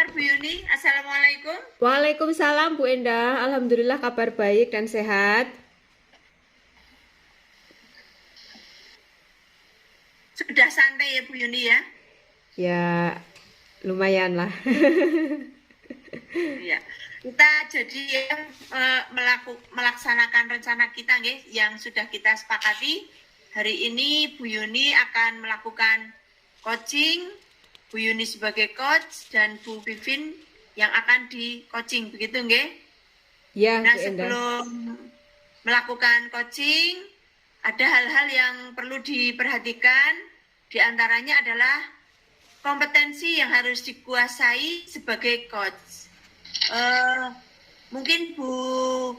kabar Bu Yuni? Assalamualaikum. Waalaikumsalam Bu Endah, Alhamdulillah kabar baik dan sehat. Sudah santai ya Bu Yuni ya? Ya lumayan lah. Iya. Kita jadi melaksanakan rencana kita nggih yang sudah kita sepakati. Hari ini Bu Yuni akan melakukan coaching, Bu Yuni sebagai coach dan Bu Vivin yang akan di coaching, begitu nggih? Ya Nah, Bu Endah. sebelum melakukan coaching, ada hal-hal yang perlu diperhatikan. Di antaranya adalah kompetensi yang harus dikuasai sebagai coach. Mungkin Bu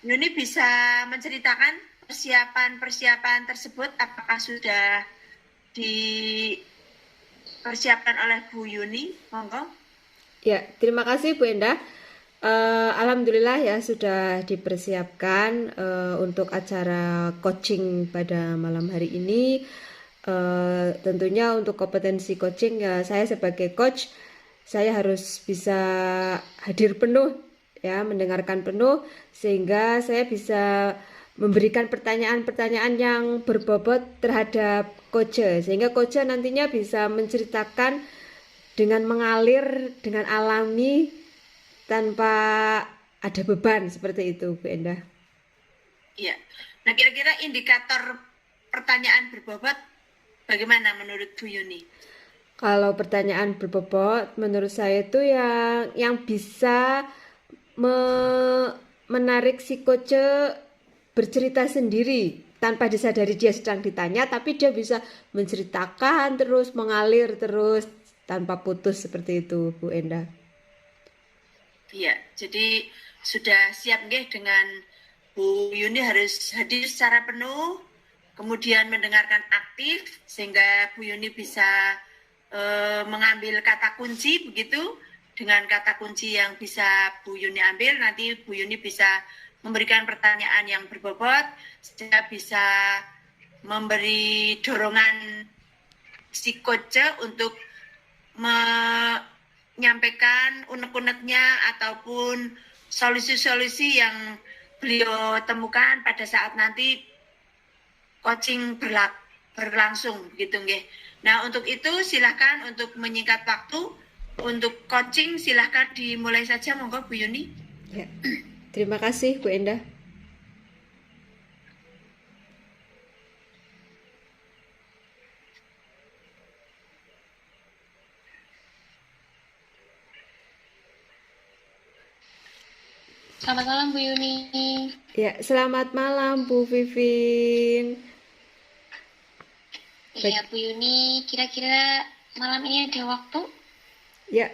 Yuni bisa menceritakan persiapan tersebut, apakah sudah dipersiapkan oleh Bu Yuni? Monggo. Ya, terima kasih Bu Endah. Alhamdulillah ya sudah dipersiapkan untuk acara coaching pada malam hari ini. Tentunya untuk kompetensi coaching ya saya sebagai coach saya harus bisa hadir penuh ya, mendengarkan penuh sehingga saya bisa memberikan pertanyaan-pertanyaan yang berbobot terhadap coach sehingga coach nantinya bisa menceritakan dengan mengalir, dengan alami tanpa ada beban seperti itu Bu Endah. Iya. Nah, kira-kira indikator pertanyaan berbobot bagaimana menurut Bu Yuni? Kalau pertanyaan berbobot, menurut saya itu yang bisa menarik si coach bercerita sendiri tanpa disadari dia sedang ditanya, tapi dia bisa menceritakan terus, mengalir terus tanpa putus seperti itu, Bu Endah. Iya, jadi sudah siap nggih dengan Bu Yuni harus hadir secara penuh, kemudian mendengarkan aktif sehingga Bu Yuni bisa mengambil kata kunci begitu. Dengan kata kunci yang bisa Bu Yuni ambil, nanti Bu Yuni bisa memberikan pertanyaan yang berbobot sehingga bisa memberi dorongan si coach untuk menyampaikan unek-uneknya ataupun solusi-solusi yang beliau temukan pada saat nanti coaching berlangsung gitu nggih. Nah, untuk itu silahkan untuk menyingkat waktu untuk coaching silahkan dimulai saja monggo Bu Yuni. Ya. Terima kasih Bu Endah. Selamat malam Bu Yuni. Ya, selamat malam Bu Vivin. Iya Bu Yuni, kira-kira malam ini ada waktu? Ya.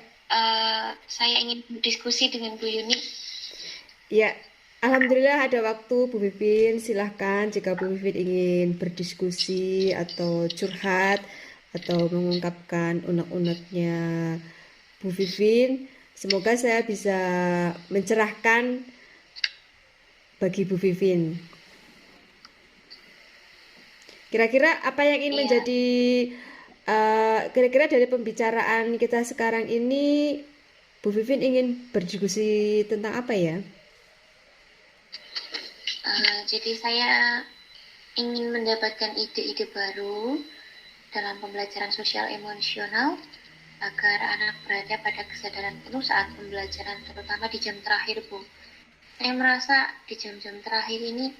Saya ingin berdiskusi dengan Bu Yuni. Ya, alhamdulillah ada waktu Bu Vivin. Silahkan jika Bu Vivin ingin berdiskusi atau curhat atau mengungkapkan unek-uneknya Bu Vivin. Semoga saya bisa mencerahkan bagi Bu Vivin. Kira-kira apa yang ingin menjadi kira-kira dari pembicaraan kita sekarang ini Bu Vivin ingin berdiskusi tentang apa ya? Jadi saya ingin mendapatkan ide-ide baru dalam pembelajaran sosial emosional agar anak berada pada kesadaran penuh saat pembelajaran, terutama di jam terakhir Bu. Saya merasa di jam-jam terakhir ini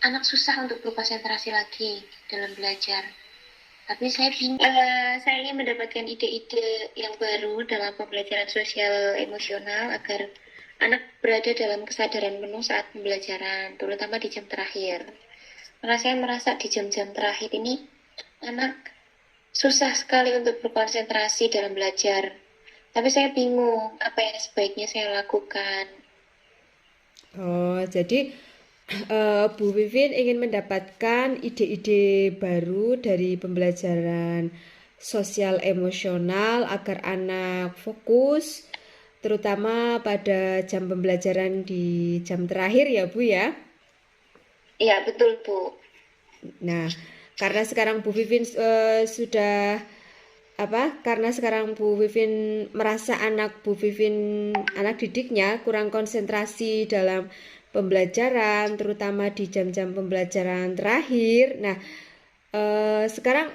anak susah untuk berkonsentrasi lagi dalam belajar. Tapi saya ingin mendapatkan ide-ide yang baru dalam pembelajaran sosial emosional agar anak berada dalam kesadaran penuh saat pembelajaran, terutama di jam terakhir. Karena saya merasa di jam-jam terakhir ini anak susah sekali untuk berkonsentrasi dalam belajar. Tapi saya bingung apa yang sebaiknya saya lakukan. Oh, jadi Bu Vivin ingin mendapatkan ide-ide baru dari pembelajaran sosial emosional agar anak fokus, terutama pada jam pembelajaran di jam terakhir ya Bu ya? Iya, betul Bu. Nah, karena sekarang Bu Vivin sudah karena sekarang Bu Vivin merasa Bu Vivin anak didiknya kurang konsentrasi dalam pembelajaran, terutama di jam-jam pembelajaran terakhir. Nah, sekarang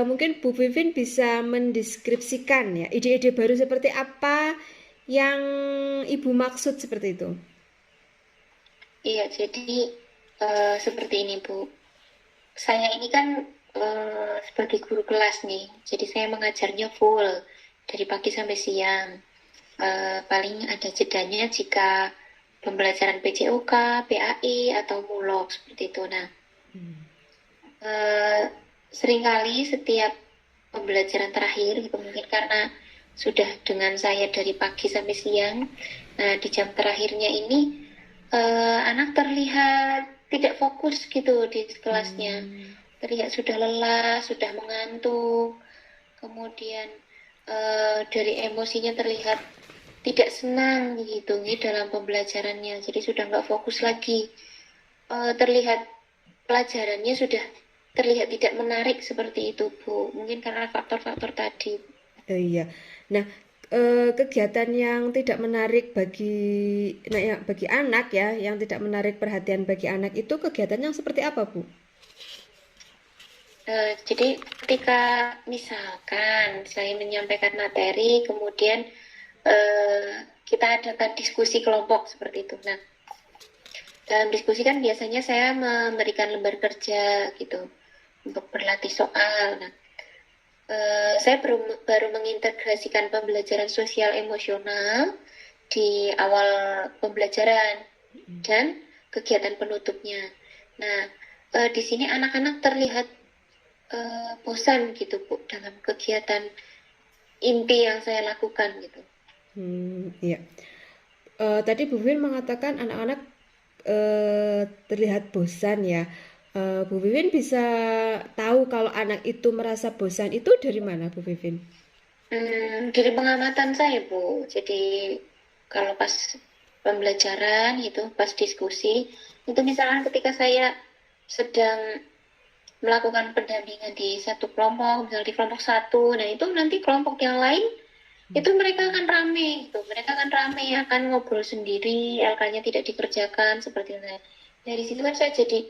mungkin Bu Vivin bisa mendeskripsikan ya ide-ide baru seperti apa yang Ibu maksud seperti itu. Iya, jadi seperti ini Bu. Saya ini kan sebagai guru kelas nih, jadi saya mengajarnya full dari pagi sampai siang. Paling ada jedanya jika pembelajaran PJOK, PAI atau mulok seperti itu. Nah, seringkali setiap pembelajaran terakhir gitu, mungkin karena sudah dengan saya dari pagi sampai siang. Nah, di jam terakhirnya ini anak terlihat tidak fokus gitu di kelasnya. Terlihat sudah lelah, sudah mengantuk, kemudian dari emosinya terlihat tidak senang gitu nih dalam pembelajarannya, jadi sudah nggak fokus lagi. Terlihat pelajarannya sudah terlihat tidak menarik seperti itu Bu, mungkin karena faktor-faktor tadi. Iya, nah kegiatan yang tidak menarik bagi anak ya, yang tidak menarik perhatian bagi anak itu kegiatan yang seperti apa Bu? Jadi ketika misalkan saya menyampaikan materi, kemudian kita adakan diskusi kelompok seperti itu. Nah, dalam diskusi kan biasanya saya memberikan lembar kerja gitu untuk berlatih soal. Nah, saya baru mengintegrasikan pembelajaran sosial emosional di awal pembelajaran dan kegiatan penutupnya. Nah, di sini anak-anak terlihat bosan gitu Bu dalam kegiatan inti yang saya lakukan gitu. Iya. Tadi Bu Vivin mengatakan anak-anak terlihat bosan ya. Bu Vivin bisa tahu kalau anak itu merasa bosan itu dari mana Bu Vivin? Dari pengamatan saya Bu. Jadi kalau pas pembelajaran itu, pas diskusi itu misalkan ketika saya sedang melakukan pendampingan di satu kelompok, misalnya di kelompok satu, nah itu nanti kelompok yang lain itu mereka akan rame, gitu. Mereka akan rame, akan ngobrol sendiri, LK-nya tidak dikerjakan seperti itu. Dari situ kan saya jadi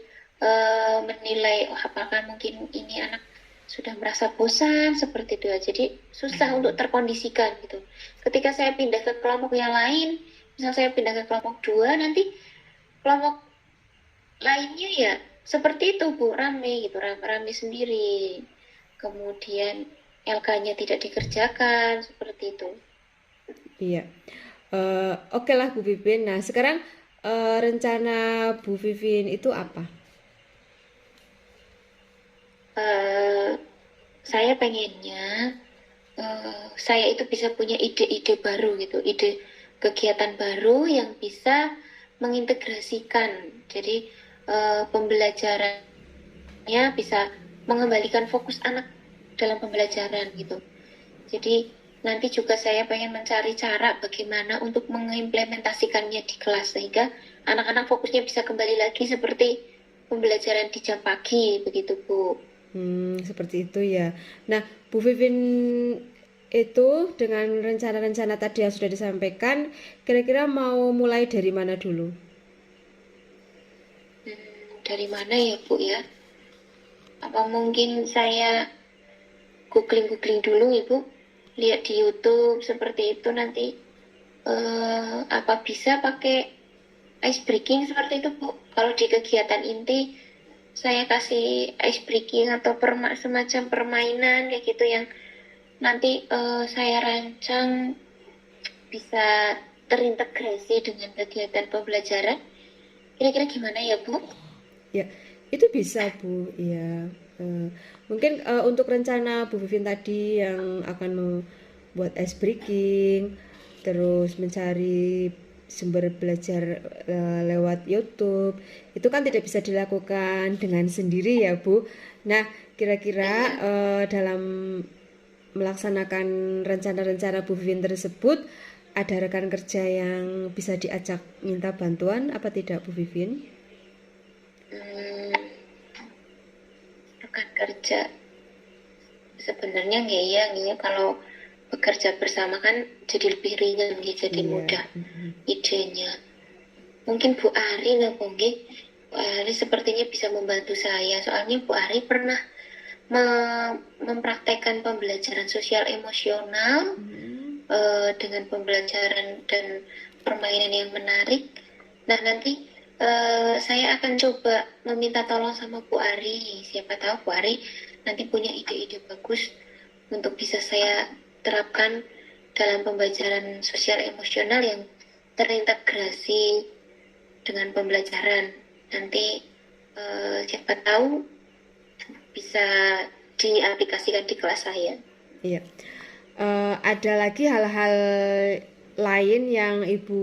menilai, apakah mungkin ini anak sudah merasa bosan seperti itu ya. Jadi susah untuk terkondisikan gitu. Ketika saya pindah ke kelompok yang lain, misal saya pindah ke kelompok 2, nanti kelompok lainnya ya seperti itu Bu, rame gitu, rame sendiri. Kemudian LK-nya tidak dikerjakan seperti itu. Iya. Oke lah Bu Vivin. Nah, sekarang rencana Bu Vivin itu apa? Saya pengennya saya itu bisa punya ide-ide baru gitu, ide kegiatan baru yang bisa mengintegrasikan. Jadi pembelajarannya bisa mengembalikan fokus anak dalam pembelajaran gitu. Jadi nanti juga saya pengen mencari cara bagaimana untuk mengimplementasikannya di kelas sehingga anak-anak fokusnya bisa kembali lagi seperti pembelajaran di jam pagi begitu Bu. Seperti itu ya. Nah, Bu Vivin itu dengan rencana-rencana tadi yang sudah disampaikan, kira-kira mau mulai dari mana dulu? Dari mana ya Bu ya? Apa mungkin saya googling dulu Ibu, lihat di YouTube seperti itu nanti apa bisa pakai ice breaking seperti itu Bu? Kalau di kegiatan inti saya kasih ice breaking atau semacam permainan kayak gitu yang nanti saya rancang bisa terintegrasi dengan kegiatan pembelajaran. Kira-kira gimana ya Bu? Ya, itu bisa Bu. Ya, mungkin untuk rencana Bu Vivin tadi yang akan membuat ice breaking, terus mencari sumber belajar lewat YouTube, itu kan tidak bisa dilakukan dengan sendiri ya Bu. Nah, kira-kira dalam melaksanakan rencana-rencana Bu Vivin tersebut, ada rekan kerja yang bisa diajak minta bantuan apa tidak Bu Vivin? Rekan kerja sebenarnya nggak ya kalau bekerja bersama kan jadi lebih ringan gitu, jadi Iya. mudah idenya. Mungkin Bu Ari lah nggih. Bu Ari sepertinya bisa membantu saya, soalnya Bu Ari pernah mempraktekkan pembelajaran sosial emosional dengan pembelajaran dan permainan yang menarik. Nah, nanti saya akan coba meminta tolong sama Bu Ari. Siapa tahu Bu Ari nanti punya ide-ide bagus untuk bisa saya terapkan dalam pembelajaran sosial emosional yang terintegrasi dengan pembelajaran. Nanti siapa tahu bisa diaplikasikan di kelas saya. Iya. Ada lagi hal-hal lain yang Ibu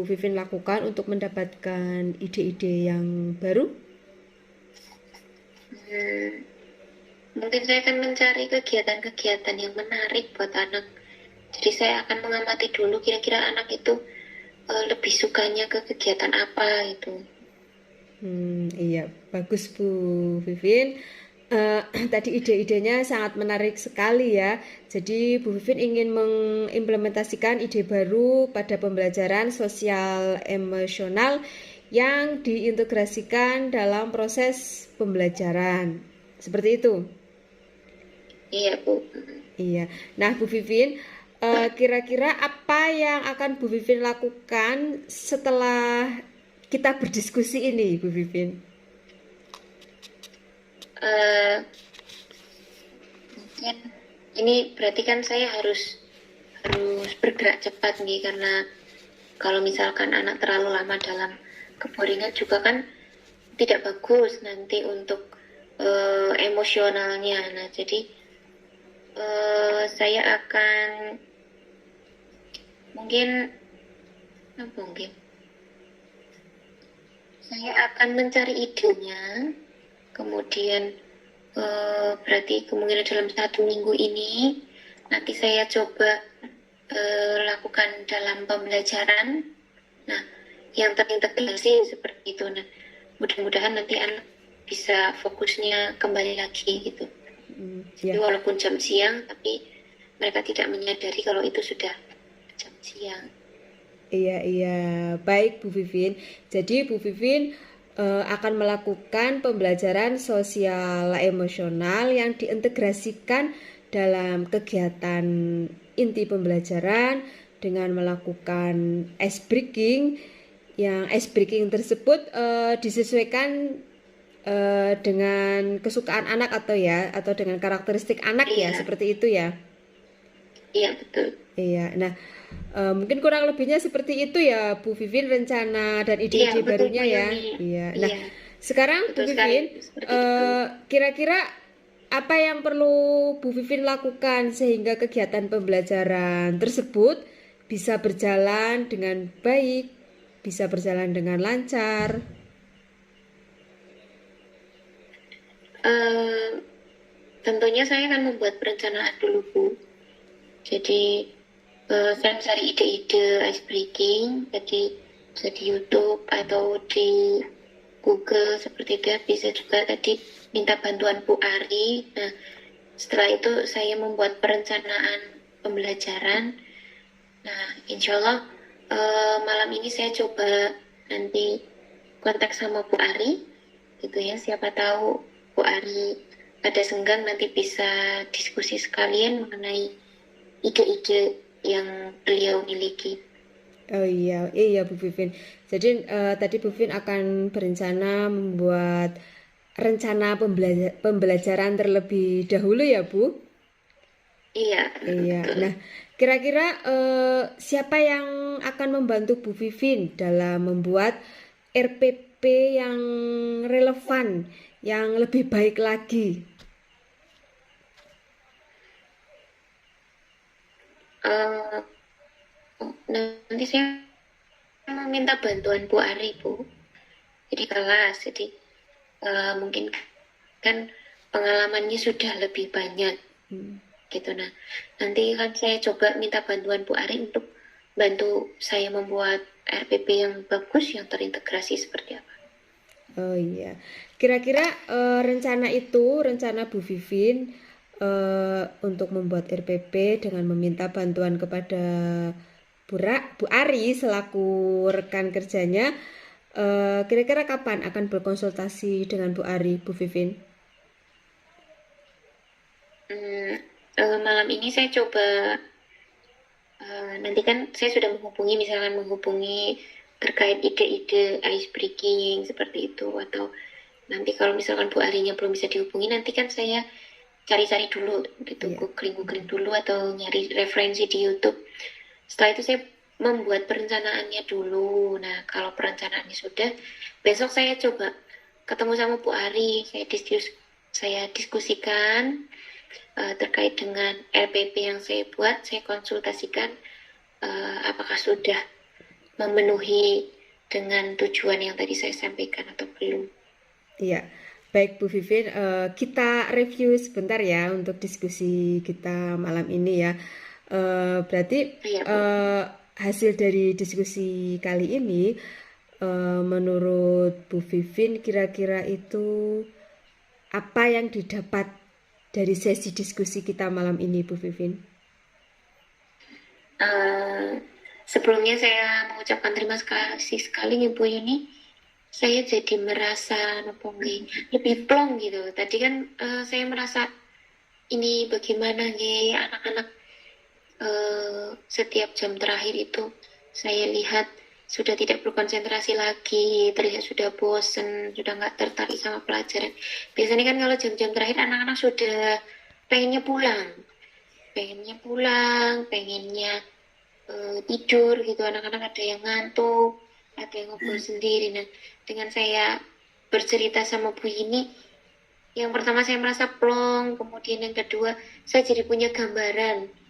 Vivin lakukan untuk mendapatkan ide-ide yang baru? Mungkin saya akan mencari kegiatan-kegiatan yang menarik buat anak. Jadi saya akan mengamati dulu kira-kira anak itu lebih sukanya ke kegiatan apa itu. Iya, bagus Bu Vivin. Tadi ide-idenya sangat menarik sekali ya. Jadi Bu Vivin ingin mengimplementasikan ide baru pada pembelajaran sosial emosional yang diintegrasikan dalam proses pembelajaran. Seperti itu. Iya Bu. Iya. Nah Bu Vivin, kira-kira apa yang akan Bu Vivin lakukan setelah kita berdiskusi ini Bu Vivin? Mungkin ini berarti kan saya harus bergerak cepat nih, karena kalau misalkan anak terlalu lama dalam keboringan juga kan tidak bagus nanti untuk emosionalnya. Nah, jadi saya akan mungkin saya akan mencari idenya, kemudian berarti kemungkinan dalam 1 minggu ini nanti saya coba lakukan dalam pembelajaran. Nah, yang terintegrasi seperti itu. Nah, mudah-mudahan nanti anak bisa fokusnya kembali lagi gitu. Jadi walaupun jam siang, tapi mereka tidak menyadari kalau itu sudah jam siang. Iya, baik Bu Vivin. Jadi Bu Vivin akan melakukan pembelajaran sosial emosional yang diintegrasikan dalam kegiatan inti pembelajaran dengan melakukan ice breaking. Yang ice breaking tersebut disesuaikan dengan kesukaan anak atau dengan karakteristik anak ya, seperti itu ya. Iya, betul. Iya. Nah, mungkin kurang lebihnya seperti itu ya Bu Vivin, rencana dan ide-ide barunya ya. Iya. Nah, sekarang Bu Vivin, kira-kira apa yang perlu Bu Vivin lakukan sehingga kegiatan pembelajaran tersebut bisa berjalan dengan baik, bisa berjalan dengan lancar? Tentunya saya akan membuat perencanaan dulu Bu. Jadi saya mencari ide-ide ice breaking, jadi bisa di YouTube atau di Google seperti itu. Bisa juga tadi minta bantuan Bu Ari. Nah, setelah itu saya membuat perencanaan pembelajaran. Nah, insya Allah malam ini saya coba nanti kontak sama Bu Ari, gitu ya. Siapa tahu Bu Ari ada senggang, nanti bisa diskusi sekalian mengenai ide-ide yang beliau miliki. Oh iya Bu Vivin. Jadi tadi Bu Vivin akan berencana membuat rencana pembelajaran terlebih dahulu ya Bu? Iya. Betul. Nah, kira-kira siapa yang akan membantu Bu Vivin dalam membuat RPP yang relevan, yang lebih baik lagi? Nanti saya meminta bantuan Bu Ari Bu. Jadi kelas, jadi mungkin kan pengalamannya sudah lebih banyak, gitu. Nah, nanti kan saya coba minta bantuan Bu Ari untuk bantu saya membuat RPP yang bagus, yang terintegrasi seperti apa. Oh iya, kira-kira rencana Bu Vivin untuk membuat RPP dengan meminta bantuan kepada Bu Ari selaku rekan kerjanya. Kira-kira kapan akan berkonsultasi dengan Bu Ari, Bu Vivin? Malam ini saya coba, nanti kan saya sudah menghubungi terkait ide-ide ice breaking seperti itu, atau nanti kalau misalkan Bu Arinya belum bisa dihubungi, nanti kan saya cari-cari dulu gitu, googling dulu atau nyari referensi di YouTube. Setelah itu saya membuat perencanaannya dulu. Nah, kalau perencanaannya sudah, besok saya coba ketemu sama Bu Ari, saya diskusikan terkait dengan RPP yang saya buat, saya konsultasikan apakah sudah memenuhi dengan tujuan yang tadi saya sampaikan atau belum. Iya, baik Bu Vivin, kita review sebentar ya untuk diskusi kita malam ini ya. Berarti hasil dari diskusi kali ini, menurut Bu Vivin kira-kira itu apa yang didapat dari sesi diskusi kita malam ini, Bu Vivin? Sebelumnya saya mengucapkan terima kasih sekali Ibu Yuni. Saya jadi merasa lebih plong gitu. Tadi kan saya merasa ini bagaimana nih anak-anak setiap jam terakhir itu saya lihat sudah tidak berkonsentrasi lagi, terlihat sudah bosen, sudah nggak tertarik sama pelajaran. Biasanya kan kalau jam-jam terakhir anak-anak sudah pengennya pulang, pengennya tidur gitu. Anak-anak ada yang ngantuk, ada yang ngobrol sendiri. Nah, dengan saya bercerita sama Bu ini, yang pertama saya merasa plong, kemudian yang kedua saya jadi punya gambaran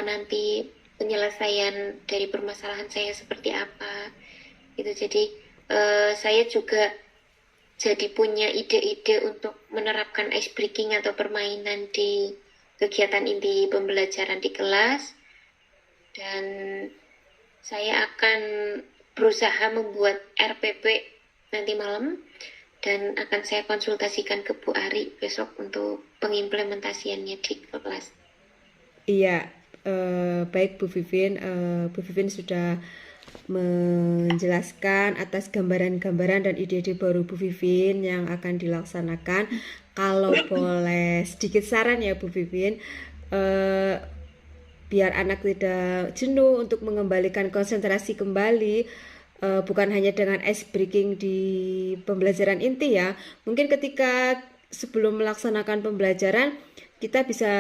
nanti penyelesaian dari permasalahan saya seperti apa gitu. Jadi saya juga jadi punya ide-ide untuk menerapkan ice breaking atau permainan di kegiatan inti pembelajaran di kelas, dan saya akan berusaha membuat RPP nanti malam dan akan saya konsultasikan ke Bu Ari besok untuk pengimplementasiannya di kelas. Iya, baik Bu Vivin. Bu Vivin sudah menjelaskan atas gambaran-gambaran dan ide-ide baru Bu Vivin yang akan dilaksanakan. Kalau boleh sedikit saran ya Bu Vivin, biar anak tidak jenuh untuk mengembalikan konsentrasi kembali, bukan hanya dengan ice breaking di pembelajaran inti ya. Mungkin ketika sebelum melaksanakan pembelajaran kita bisa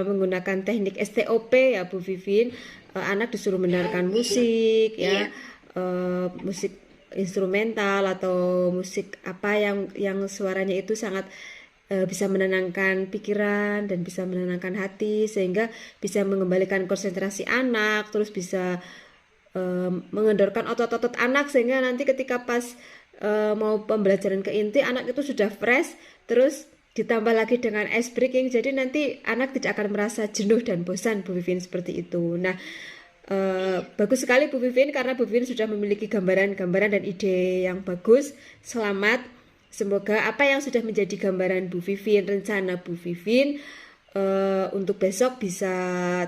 menggunakan teknik STOP ya Bu Vivin. Anak disuruh mendengarkan musik ya, musik instrumental atau musik apa yang suaranya itu sangat bisa menenangkan pikiran dan bisa menenangkan hati, sehingga bisa mengembalikan konsentrasi anak, terus bisa mengendorkan otot-otot anak, sehingga nanti ketika pas mau pembelajaran ke inti anak itu sudah fresh, terus ditambah lagi dengan ice breaking, jadi nanti anak tidak akan merasa jenuh dan bosan Bu Vivin, seperti itu. Nah, bagus sekali Bu Vivin, karena Bu Vivin sudah memiliki gambaran-gambaran dan ide yang bagus. Selamat, semoga apa yang sudah menjadi gambaran Bu Vivin, rencana Bu Vivin untuk besok bisa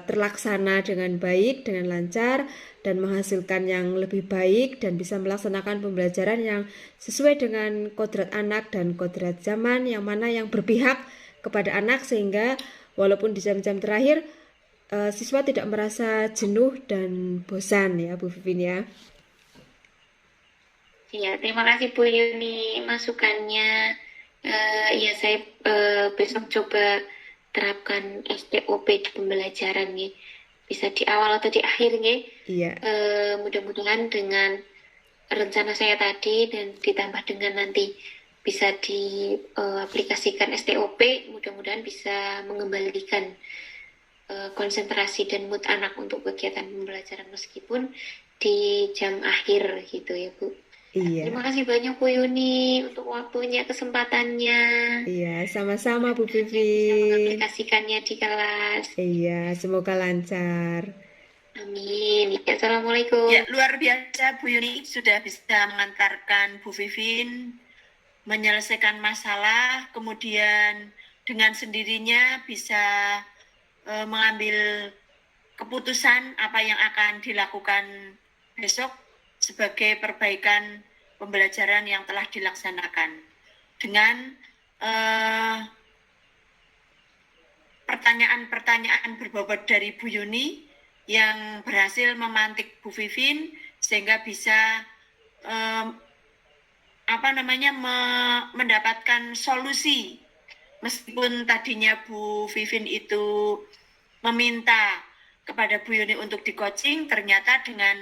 terlaksana dengan baik, dengan lancar, dan menghasilkan yang lebih baik, dan bisa melaksanakan pembelajaran yang sesuai dengan kodrat anak dan kodrat zaman, yang mana yang berpihak kepada anak, sehingga walaupun di jam-jam terakhir siswa tidak merasa jenuh dan bosan ya Bu Vivin ya. Ya, terima kasih Bu Yuni masukannya. Ya, saya besok coba terapkan STOP di pembelajaran nih, bisa di awal atau di akhir nih. Iya. Mudah-mudahan dengan rencana saya tadi dan ditambah dengan nanti bisa diaplikasikan STOP, mudah-mudahan bisa mengembalikan konsentrasi dan mood anak untuk kegiatan pembelajaran meskipun di jam akhir gitu ya Bu. Iya. Terima kasih banyak Bu Yuni untuk waktunya, kesempatannya. Iya, sama-sama Bu Bisa Vivin. mengaplikasikannya di kelas. Iya, semoga lancar. Amin. Ya, Assalamualaikum. Ya, luar biasa Bu Yuni sudah bisa mengantarkan Bu Vivin menyelesaikan masalah, kemudian dengan sendirinya bisa mengambil keputusan apa yang akan dilakukan besok sebagai perbaikan pembelajaran yang telah dilaksanakan dengan pertanyaan-pertanyaan berbobot dari Bu Yuni yang berhasil memantik Bu Vivin sehingga bisa mendapatkan solusi. Meskipun tadinya Bu Vivin itu meminta kepada Bu Yuni untuk di coaching, ternyata dengan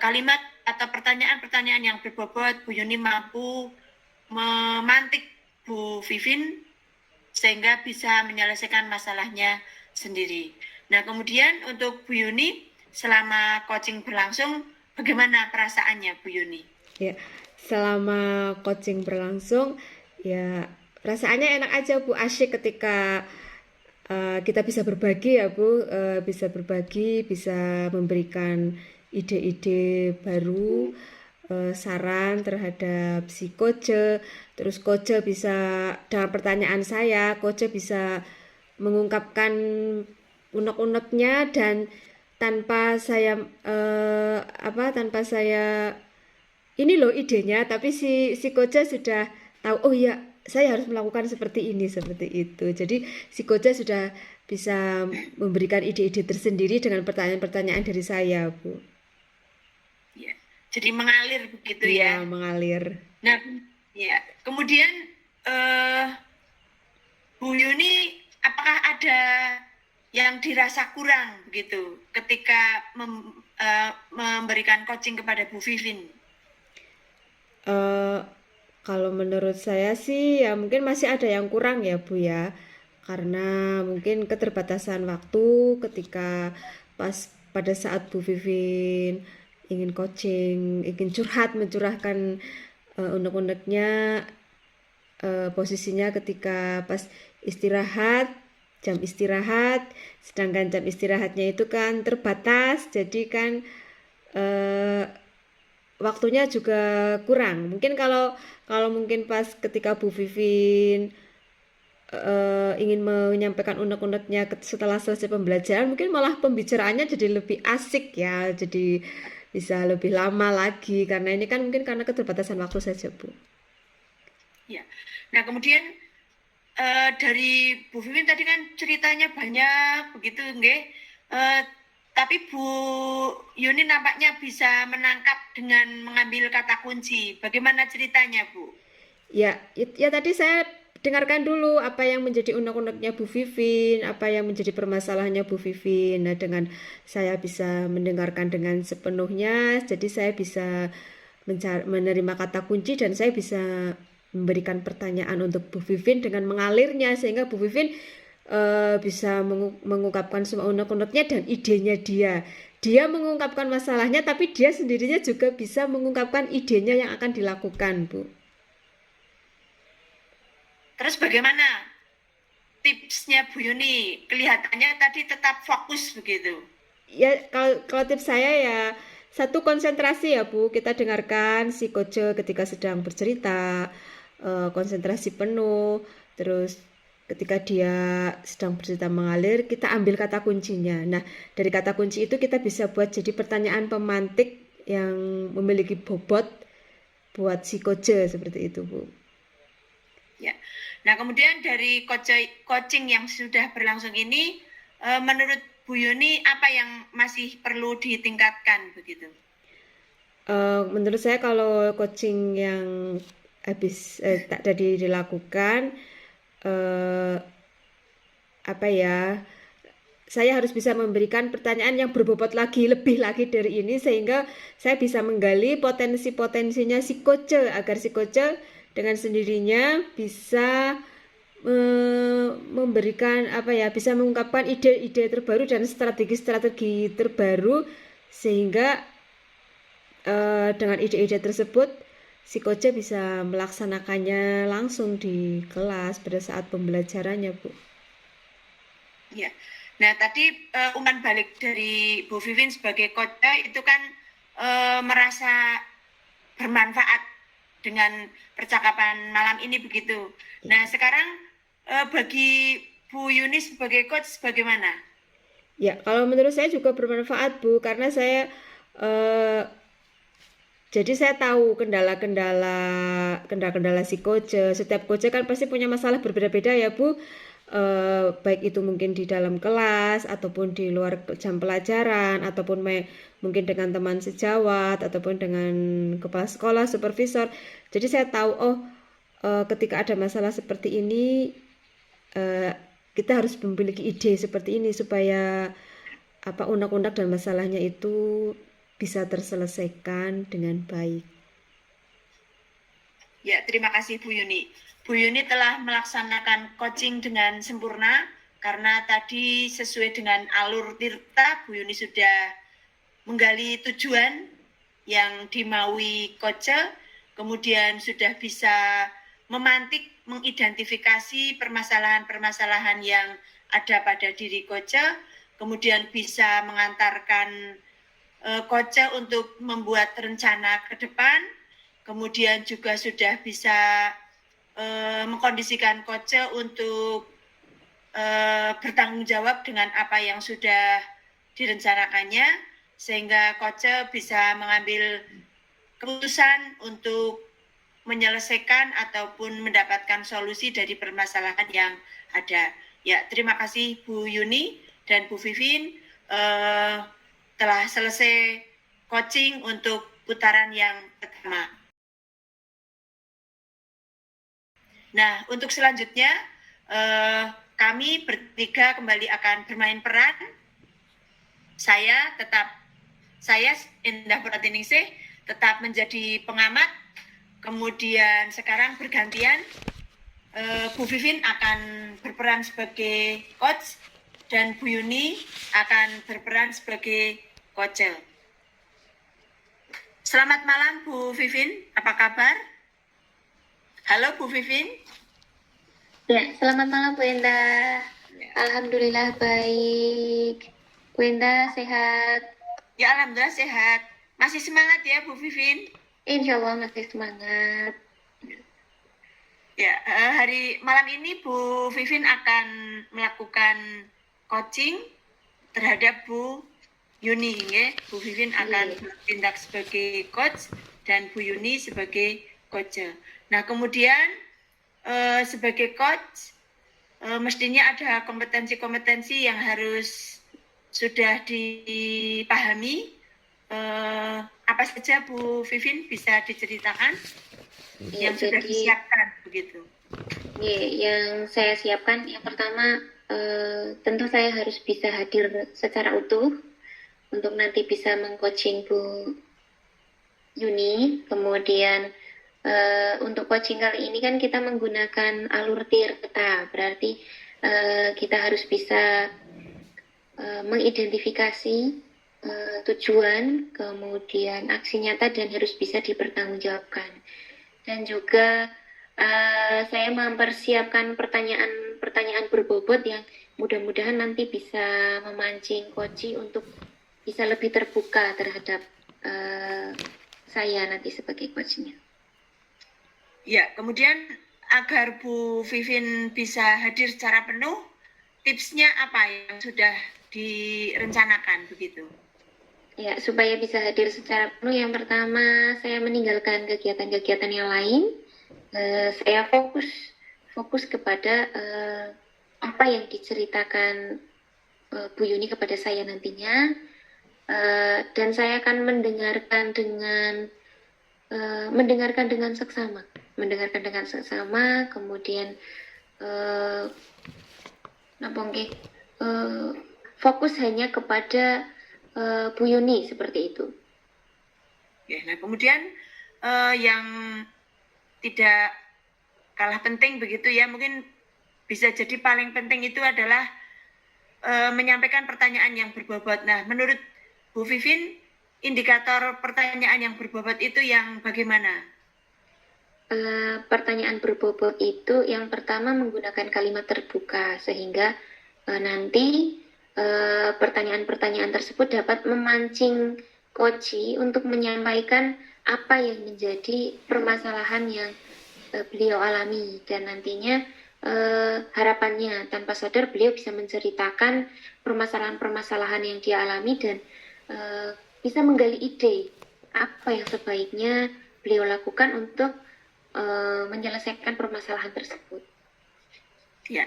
kalimat atau pertanyaan-pertanyaan yang berbobot, Bu Yuni mampu memantik Bu Vivin sehingga bisa menyelesaikan masalahnya sendiri. Nah, kemudian untuk Bu Yuni, selama coaching berlangsung, bagaimana perasaannya Bu Yuni? Ya, selama coaching berlangsung, ya perasaannya enak aja Bu, asyik ketika kita bisa berbagi ya Bu, bisa berbagi, bisa memberikan ide-ide baru, saran terhadap si coach, terus coach bisa dengan pertanyaan saya, coach bisa mengungkapkan unek-uneknya dan tanpa saya ini loh idenya, tapi si coach sudah tahu, oh ya saya harus melakukan seperti ini, seperti itu. Jadi si coach sudah bisa memberikan ide-ide tersendiri dengan pertanyaan-pertanyaan dari saya, Bu. Ya, jadi mengalir begitu Iya, ya. mengalir. Nah, ya. Kemudian Bu Yuni, apakah ada yang dirasa kurang gitu ketika memberikan coaching kepada Bu Vivin? Kalau menurut saya sih ya mungkin masih ada yang kurang ya Bu ya, karena mungkin keterbatasan waktu ketika pas pada saat Bu Vivin ingin coaching, ingin mencurahkan unek-uneknya, posisinya ketika pas istirahat, jam istirahat, sedangkan jam istirahatnya itu kan terbatas, jadi kan waktunya juga kurang. Mungkin kalau mungkin pas ketika Bu Vivin ingin menyampaikan unek-uneknya setelah selesai pembelajaran, mungkin malah pembicaraannya jadi lebih asik ya, jadi bisa lebih lama lagi, karena ini kan mungkin karena keterbatasan waktu saja Bu. Ya. Nah, kemudian dari Bu Vivin tadi kan ceritanya banyak begitu nggih. Tapi Bu Yuni nampaknya bisa menangkap dengan mengambil kata kunci. Bagaimana ceritanya, Bu? Ya tadi saya dengarkan dulu apa yang menjadi unek-uneknya Bu Vivin, apa yang menjadi permasalahannya Bu Vivin. Nah, dengan saya bisa mendengarkan dengan sepenuhnya, jadi saya bisa menerima kata kunci dan saya bisa memberikan pertanyaan untuk Bu Vivin dengan mengalirnya, sehingga Bu Vivin bisa mengungkapkan semua unek-uneknya dan idenya dia mengungkapkan masalahnya, tapi dia sendirinya juga bisa mengungkapkan idenya yang akan dilakukan, Bu. Terus bagaimana tipsnya Bu Yuni? Kelihatannya tadi tetap fokus begitu. Ya, kalau tips saya ya satu, konsentrasi ya Bu, kita dengarkan si coach ketika sedang bercerita, konsentrasi penuh, terus ketika dia sedang bercerita mengalir, kita ambil kata kuncinya. Nah, dari kata kunci itu kita bisa buat jadi pertanyaan pemantik yang memiliki bobot buat si coach, seperti itu Bu. Ya. Nah, kemudian dari coaching yang sudah berlangsung ini, menurut Bu Yuni apa yang masih perlu ditingkatkan begitu? Menurut saya kalau coaching yang habis tadi dilakukan, saya harus bisa memberikan pertanyaan yang berbobot lebih lagi dari ini, sehingga saya bisa menggali potensi-potensinya si coach, agar si coach dengan sendirinya bisa memberikan bisa mengungkapkan ide-ide terbaru dan strategi-strategi terbaru, sehingga dengan ide-ide tersebut si coach bisa melaksanakannya langsung di kelas pada saat pembelajarannya, Bu. Ya. Nah, tadi umpan balik dari Bu Vivin sebagai coach itu kan merasa bermanfaat dengan percakapan malam ini begitu. Ya. Nah, sekarang bagi Bu Yuni sebagai coach bagaimana? Ya, kalau menurut saya juga bermanfaat, Bu, karena saya jadi saya tahu kendala-kendala si coach. Setiap coach kan pasti punya masalah berbeda-beda ya, Bu. Baik itu mungkin di dalam kelas ataupun di luar jam pelajaran ataupun mungkin dengan teman sejawat ataupun dengan kepala sekolah, supervisor. Jadi saya tahu ketika ada masalah seperti ini kita harus memiliki ide seperti ini supaya unek-unek dan masalahnya itu bisa terselesaikan dengan baik. Ya, terima kasih Bu Yuni. Bu Yuni telah melaksanakan coaching dengan sempurna karena tadi sesuai dengan alur Tirta, Bu Yuni sudah menggali tujuan yang dimaui coach, kemudian sudah bisa memantik, mengidentifikasi permasalahan-permasalahan yang ada pada diri coach, kemudian bisa mengantarkan coach untuk membuat rencana ke depan, kemudian juga sudah bisa mengkondisikan coach untuk bertanggung jawab dengan apa yang sudah direncanakannya, sehingga coach bisa mengambil keputusan untuk menyelesaikan ataupun mendapatkan solusi dari permasalahan yang ada. Ya, terima kasih Bu Yuni dan Bu Vivin. Telah selesai coaching untuk putaran yang pertama. Nah, untuk selanjutnya kami bertiga kembali akan bermain peran. Saya Endah Pratiningsih tetap menjadi pengamat. Kemudian sekarang bergantian Bu Vivin akan berperan sebagai coach dan Bu Yuni akan berperan sebagai coach. Selamat malam Bu Vivin, apa kabar? Halo Bu Vivin. Ya, selamat malam Bu Endah. Ya. Alhamdulillah baik. Bu Endah sehat? Ya, alhamdulillah sehat. Masih semangat ya Bu Vivin? Insya Allah masih semangat. Ya, hari malam ini Bu Vivin akan melakukan coaching terhadap Bu Yuni, ya. Bu Vivin akan bertindak sebagai coach dan Bu Yuni sebagai coach. Nah, kemudian sebagai coach mestinya ada kompetensi-kompetensi yang harus sudah dipahami. Apa saja Bu Vivin bisa diceritakan yang sudah disiapkan begitu? Yang saya siapkan yang pertama tentu saya harus bisa hadir secara utuh untuk nanti bisa mengcoaching Bu Yuni. Kemudian untuk coaching kali ini kan kita menggunakan alur Tirta, berarti kita harus bisa mengidentifikasi tujuan, kemudian aksi nyata dan harus bisa dipertanggungjawabkan. Dan juga saya mempersiapkan pertanyaan berbobot yang mudah-mudahan nanti bisa memancing coach untuk bisa lebih terbuka terhadap saya nanti sebagai coachnya. Ya, kemudian agar Bu Vivin bisa hadir secara penuh, tipsnya apa yang sudah direncanakan begitu? Ya, supaya bisa hadir secara penuh, yang pertama saya meninggalkan kegiatan-kegiatan yang lain. Saya fokus kepada apa yang diceritakan Bu Yuni kepada saya nantinya, dan saya akan mendengarkan dengan seksama, kemudian fokus hanya kepada Bu Yuni seperti itu. Ya, nah kemudian yang tidak kalah penting begitu ya, mungkin bisa jadi paling penting itu adalah menyampaikan pertanyaan yang berbobot. Nah, menurut Bu Vivin, indikator pertanyaan yang berbobot itu yang bagaimana? Pertanyaan berbobot itu yang pertama menggunakan kalimat terbuka, sehingga nanti pertanyaan-pertanyaan tersebut dapat memancing coach untuk menyampaikan apa yang menjadi permasalahan yang beliau alami, dan nantinya harapannya tanpa sadar beliau bisa menceritakan permasalahan-permasalahan yang dia alami dan bisa menggali ide apa yang sebaiknya beliau lakukan untuk menyelesaikan permasalahan tersebut. Ya,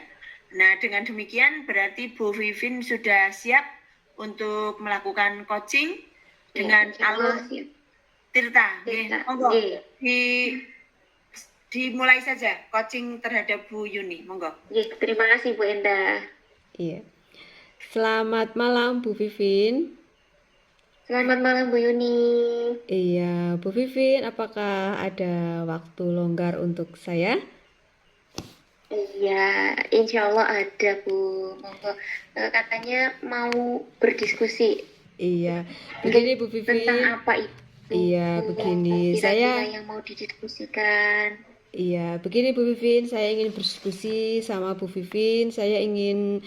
nah dengan demikian berarti Bu Vivin sudah siap untuk melakukan coaching dengan alur Tirta. Monggo dimulai saja coaching terhadap Bu Yuni, monggo. Terima kasih Bu Enda. Iya. Selamat malam Bu Vivin. Selamat malam Bu Yuni. Iya, Bu Vivin, apakah ada waktu longgar untuk saya? Iya, insya Allah ada Bu. Monggo. Katanya mau berdiskusi. Iya, begini Bu Vivin. Tentang apa itu? Iya, begini. Kira-kira yang mau didiskusikan. Iya, begini Bu Vivin, saya ingin berdiskusi sama Bu Vivin. Saya ingin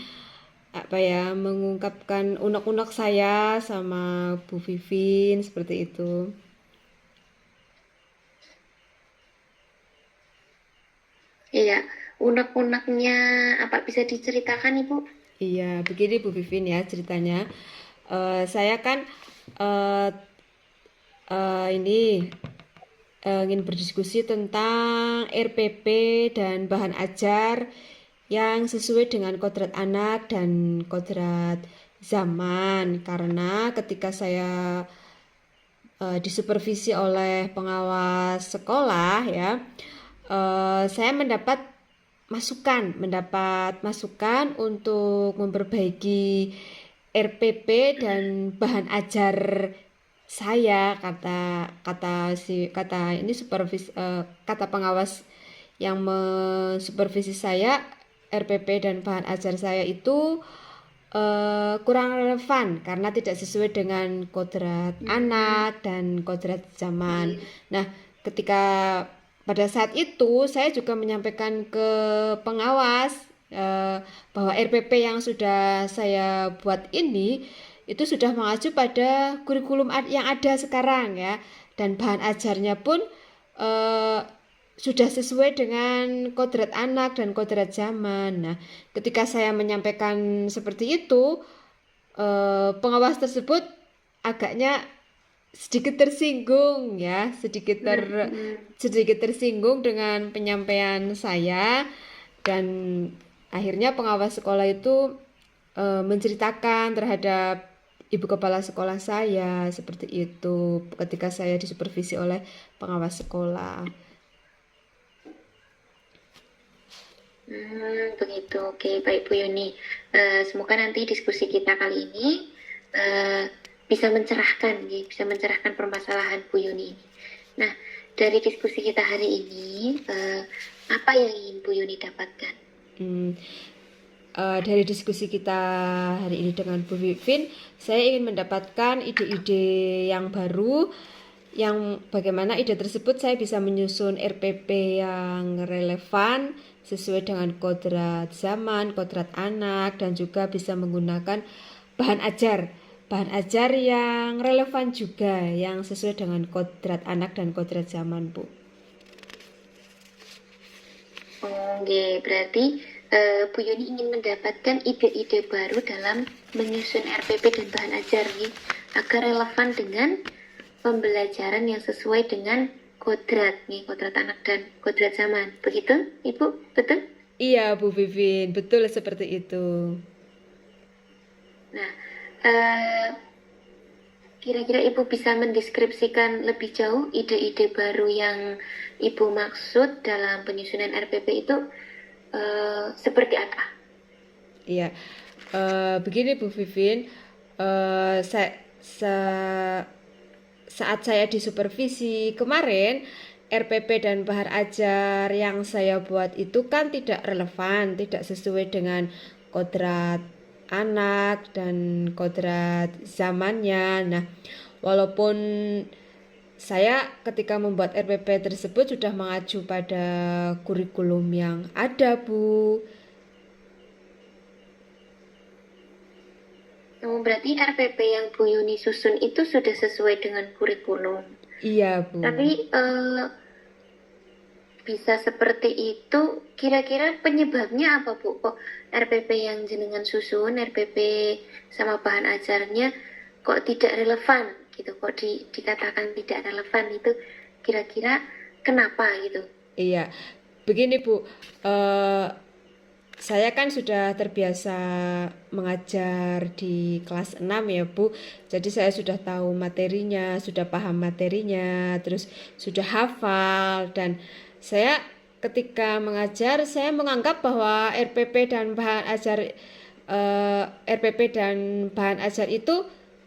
mengungkapkan unek-unek saya sama Bu Vivin seperti itu. Iya, unek-uneknya apa bisa diceritakan Ibu? Iya, begini Bu Vivin ya ceritanya. Saya kan ingin berdiskusi tentang RPP dan bahan ajar yang sesuai dengan kodrat anak dan kodrat zaman, karena ketika saya disupervisi oleh pengawas sekolah ya, saya mendapat masukan untuk memperbaiki RPP dan bahan ajar saya, kata pengawas yang mensupervisi saya, RPP dan bahan ajar saya itu kurang relevan karena tidak sesuai dengan kodrat anak dan kodrat zaman. Nah, ketika pada saat itu saya juga menyampaikan ke pengawas bahwa RPP yang sudah saya buat ini itu sudah mengacu pada kurikulum yang ada sekarang ya, dan bahan ajarnya pun sudah sesuai dengan kodrat anak dan kodrat zaman. Nah, ketika saya menyampaikan seperti itu, pengawas tersebut agaknya sedikit tersinggung ya, sedikit tersinggung dengan penyampaian saya, dan akhirnya pengawas sekolah itu menceritakan terhadap ibu kepala sekolah saya seperti itu ketika saya disupervisi oleh pengawas sekolah. Begitu, oke, baik Bu Yuni. Semoga nanti diskusi kita kali ini bisa mencerahkan permasalahan Bu Yuni ini. Nah, dari diskusi kita hari ini, apa yang ingin Bu Yuni dapatkan? Dari diskusi kita hari ini dengan Bu Vivin, saya ingin mendapatkan ide-ide yang baru, yang bagaimana ide tersebut saya bisa menyusun RPP yang relevan sesuai dengan kodrat zaman, kodrat anak, dan juga bisa menggunakan bahan ajar yang relevan juga, yang sesuai dengan kodrat anak dan kodrat zaman, Bu. Oke, berarti Bu Yuni ingin mendapatkan ide-ide baru dalam menyusun RPP dan bahan ajar nih, agar relevan dengan pembelajaran yang sesuai dengan kodrat anak dan kodrat zaman. Begitu, Ibu? Betul? Iya, Bu Vivin, betul seperti itu. Nah, kira-kira Ibu bisa mendeskripsikan lebih jauh ide-ide baru yang Ibu maksud dalam penyusunan RPP itu seperti apa? Iya, begini Bu Vivin, saat saya disupervisi kemarin, RPP dan bahan ajar yang saya buat itu kan tidak relevan, tidak sesuai dengan kodrat anak dan kodrat zamannya. Nah, walaupun saya ketika membuat RPP tersebut sudah mengacu pada kurikulum yang ada, Bu. Berarti RPP yang Bu Yuni susun itu sudah sesuai dengan kurikulum. Iya, Bu. Tapi bisa seperti itu, kira-kira penyebabnya apa Bu? Kok RPP yang jenengan susun, RPP sama bahan ajarnya kok tidak relevan gitu, kok dikatakan tidak relevan itu kira-kira kenapa gitu? Iya, begini Bu, saya kan sudah terbiasa mengajar di kelas 6 ya Bu. Jadi saya sudah tahu materinya, sudah paham materinya, terus sudah hafal, dan saya ketika mengajar saya menganggap bahwa RPP dan bahan ajar itu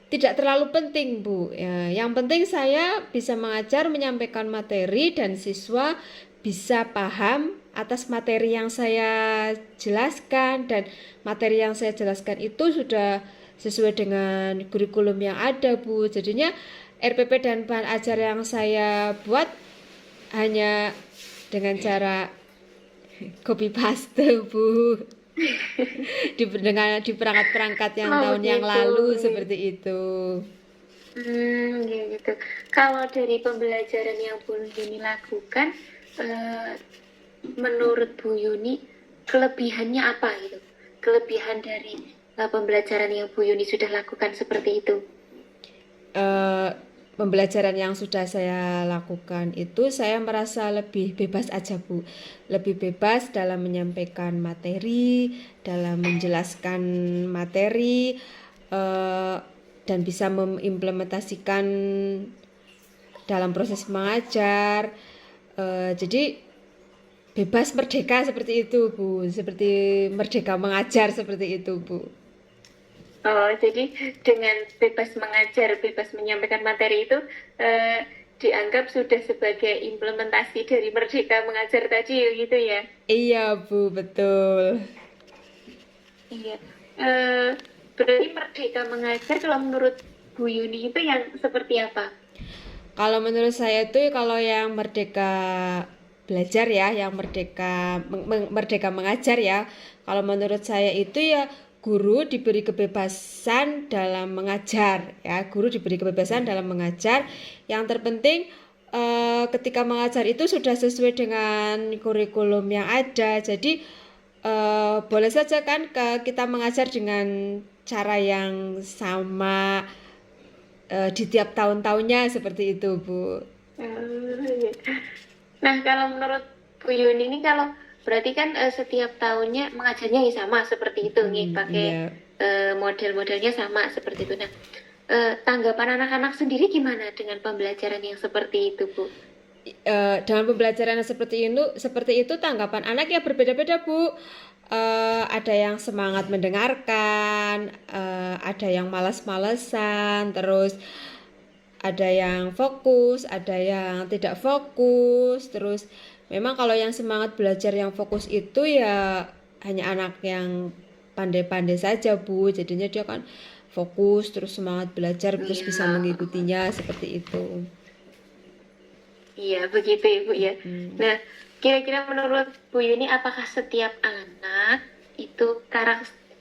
tidak terlalu penting Bu. Ya, yang penting saya bisa mengajar, menyampaikan materi, dan siswa bisa paham atas materi yang saya jelaskan, dan materi yang saya jelaskan itu sudah sesuai dengan kurikulum yang ada Bu. Jadinya RPP dan bahan ajar yang saya buat hanya dengan cara copy paste Bu. di perangkat-perangkat yang tahun yang gitu. lalu seperti itu. Gitu. Kalau dari pembelajaran yang Bu Yuni lakukan, menurut Bu Yuni kelebihannya apa gitu? Kelebihan dari pembelajaran yang Bu Yuni sudah lakukan seperti itu? Pembelajaran yang sudah saya lakukan itu saya merasa lebih bebas aja Bu. Lebih bebas dalam menyampaikan materi, dalam menjelaskan materi, dan bisa mengimplementasikan dalam proses mengajar. Jadi bebas merdeka seperti itu Bu, seperti merdeka mengajar seperti itu Bu. Oh, jadi dengan bebas mengajar, bebas menyampaikan materi itu dianggap sudah sebagai implementasi dari merdeka mengajar tadi gitu ya? Iya Bu, betul. Iya. Berarti merdeka mengajar kalau menurut Bu Yuni itu yang seperti apa? Kalau menurut saya itu kalau yang merdeka belajar ya, yang merdeka mengajar ya. Kalau menurut saya itu ya guru diberi kebebasan dalam mengajar ya, guru diberi kebebasan dalam mengajar. Yang terpenting ketika mengajar itu sudah sesuai dengan kurikulum yang ada. Jadi boleh saja kan kita mengajar dengan cara yang sama di tiap tahun-tahunnya seperti itu Bu. Nah, kalau menurut Bu Yuni ini kalau berarti kan setiap tahunnya mengajarnya ya sama seperti itu nih, pakai Iya. model-modelnya sama seperti itu. Nah, tanggapan anak-anak sendiri gimana dengan pembelajaran yang seperti itu, Bu? Dalam pembelajaran seperti itu tanggapan anak ya berbeda-beda Bu. Ada yang semangat mendengarkan, ada yang malas-malesan, terus ada yang fokus, ada yang tidak fokus. Terus memang kalau yang semangat belajar yang fokus itu ya hanya anak yang pandai-pandai saja Bu. Jadinya dia kan fokus terus semangat belajar terus bisa mengikutinya seperti itu. Iya, begitu Ibu ya. Nah, kira-kira menurut Bu Yuni apakah setiap anak itu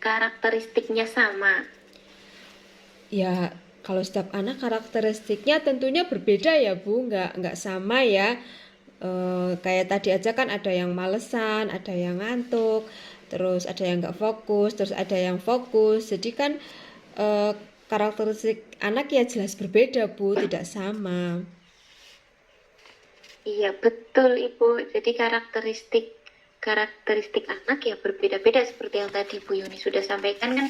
karakteristiknya sama? Ya, kalau setiap anak karakteristiknya tentunya berbeda ya Bu, nggak sama ya. Kayak tadi aja kan ada yang malesan, ada yang ngantuk, terus ada yang nggak fokus, terus ada yang fokus. Jadi kan karakteristik anak ya jelas berbeda Bu, tidak sama. Iya, betul Ibu. Jadi karakteristik anak ya berbeda-beda seperti yang tadi Bu Yuni sudah sampaikan kan,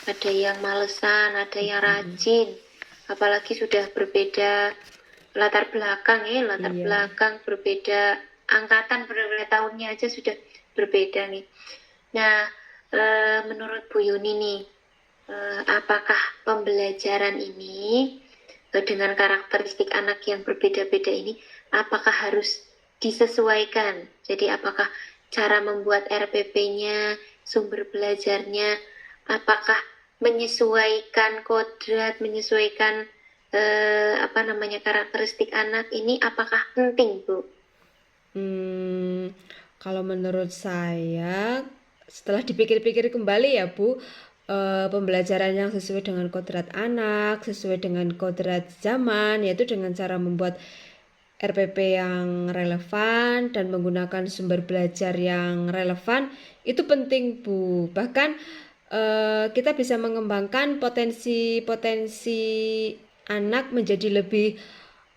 ada yang malesan, ada yang rajin, apalagi sudah berbeda latar belakang ya, belakang berbeda, angkatan berbeda tahunnya aja sudah berbeda nih. Nah, menurut Bu Yuni nih, apakah pembelajaran ini dengan karakteristik anak yang berbeda-beda ini apakah harus disesuaikan? Jadi apakah cara membuat RPP-nya, sumber belajarnya, apakah menyesuaikan kodrat, menyesuaikan karakteristik anak ini apakah penting, Bu? Kalau menurut saya, setelah dipikir-pikir kembali ya Bu, pembelajaran yang sesuai dengan kodrat anak, sesuai dengan kodrat zaman, yaitu dengan cara membuat RPP yang relevan dan menggunakan sumber belajar yang relevan itu penting Bu. Bahkan kita bisa mengembangkan potensi-potensi anak menjadi lebih